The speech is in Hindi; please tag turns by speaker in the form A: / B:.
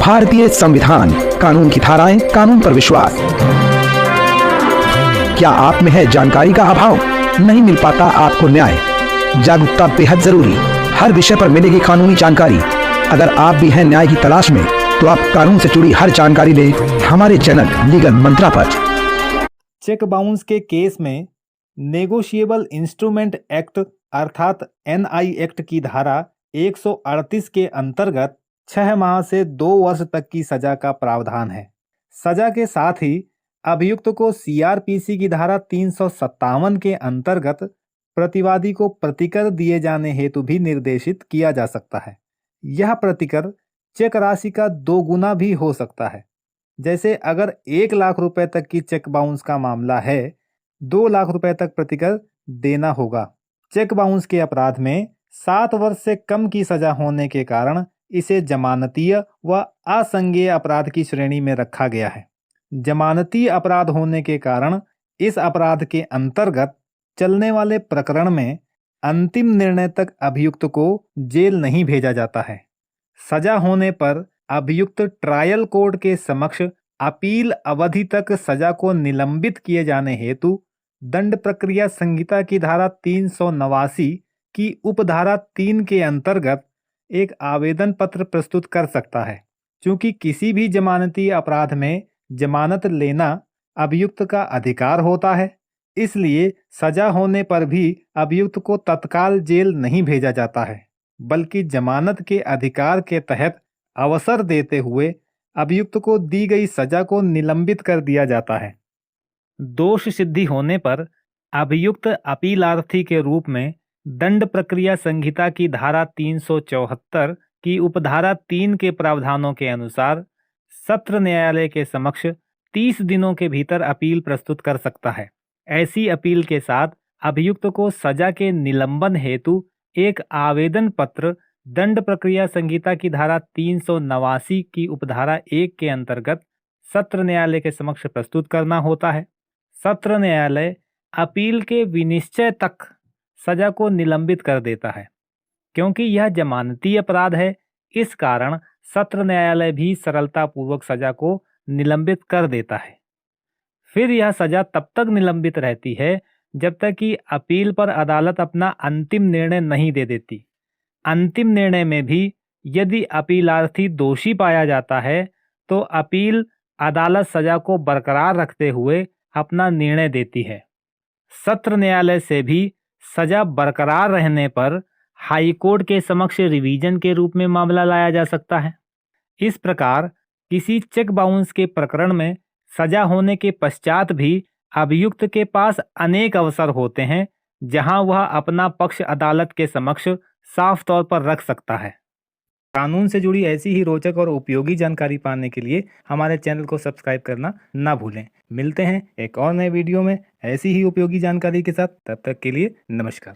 A: भारतीय संविधान, कानून की धाराएं, कानून पर विश्वास। क्या आप में है जानकारी का अभाव? नहीं मिल पाता आपको न्याय? जागरूकता बेहद जरूरी। हर विषय पर मिलेगी कानूनी जानकारी। अगर आप भी हैं न्याय की तलाश में, तो आप कानून से जुड़ी हर जानकारी लें हमारे चैनल लीगल मंत्रा पर।
B: चेक बाउंस के केस में नेगोशिएबल इंस्ट्रूमेंट एक्ट अर्थात एनआई एक्ट की धारा 138 के अंतर्गत 6 माह से 2 वर्ष तक की सजा का प्रावधान है। सजा के साथ ही अभियुक्त को सीआरपीसी की धारा 357 के अंतर्गत प्रतिवादी को प्रतिकर दिए जाने हेतु भी निर्देशित किया जा सकता है। यह प्रतिकर चेक राशि का 2 गुना भी हो सकता है। जैसे अगर 1 लाख रुपए तक की चेक बाउंस का मामला है, 2 लाख रुपए तक प्रतिकर देना होगा। चेक बाउंस के अपराध में 7 वर्ष से कम की सजा होने के कारण इसे जमानतीय व असंज्ञेय अपराध की श्रेणी में रखा गया है। जमानतीय अपराध होने के कारण इस अपराध के अंतर्गत चलने वाले प्रकरण में अंतिम निर्णय तक अभियुक्त को जेल नहीं भेजा जाता है। सजा होने पर अभियुक्त ट्रायल कोर्ट के समक्ष अपील अवधि तक सजा को निलंबित किए जाने हेतु दंड प्रक्रिया संहिता की धारा 389 की उपधारा 3 के अंतर्गत एक आवेदन पत्र प्रस्तुत कर सकता है। क्योंकि किसी भी जमानती अपराध में जमानत लेना अभियुक्त का अधिकार होता है, इसलिए सजा होने पर भी अभियुक्त को तत्काल जेल नहीं भेजा जाता है, बल्कि जमानत के अधिकार के तहत अवसर देते हुए अभियुक्त को दी गई सजा को निलंबित कर दिया जाता है। दोष सिद्धि होने पर अभियुक्त अपीलार्थी के रूप में दंड प्रक्रिया संहिता की धारा 374 की उपधारा 3 के प्रावधानों के अनुसार सत्र न्यायालय के समक्ष 30 दिनों के भीतर अपील प्रस्तुत कर सकता है। ऐसी अपील के साथ अभियुक्त को सजा के निलंबन हेतु एक आवेदन पत्र दंड प्रक्रिया संहिता की धारा 389 की उपधारा 1 के अंतर्गत सत्र न्यायालय के समक्ष प्रस्तुत करना होता है। सत्र न्यायालय अपील के विनिश्चय तक सजा को निलंबित कर देता है। क्योंकि यह जमानती अपराध है, इस कारण सत्र न्यायालय भी सरलता पूर्वक सजा को निलंबित कर देता है। फिर यह सजा तब तक निलंबित रहती है जब तक कि अपील पर अदालत अपना अंतिम निर्णय नहीं दे देती। अंतिम निर्णय में भी यदि अपीलार्थी दोषी पाया जाता है तो अपील अदालत सजा को बरकरार रखते हुए अपना निर्णय देती है। सत्र न्यायालय से भी सजा बरकरार रहने पर हाई कोर्ट के समक्ष रिवीजन के रूप में मामला लाया जा सकता है। इस प्रकार किसी चेक बाउंस के प्रकरण में सजा होने के पश्चात भी अभियुक्त के पास अनेक अवसर होते हैं जहां वह अपना पक्ष अदालत के समक्ष साफ तौर पर रख सकता है। कानून से जुड़ी ऐसी ही रोचक और उपयोगी जानकारी पाने के लिए हमारे चैनल को सब्सक्राइब करना ना भूलें। मिलते हैं एक और नए वीडियो में ऐसी ही उपयोगी जानकारी के साथ। तब तक के लिए नमस्कार।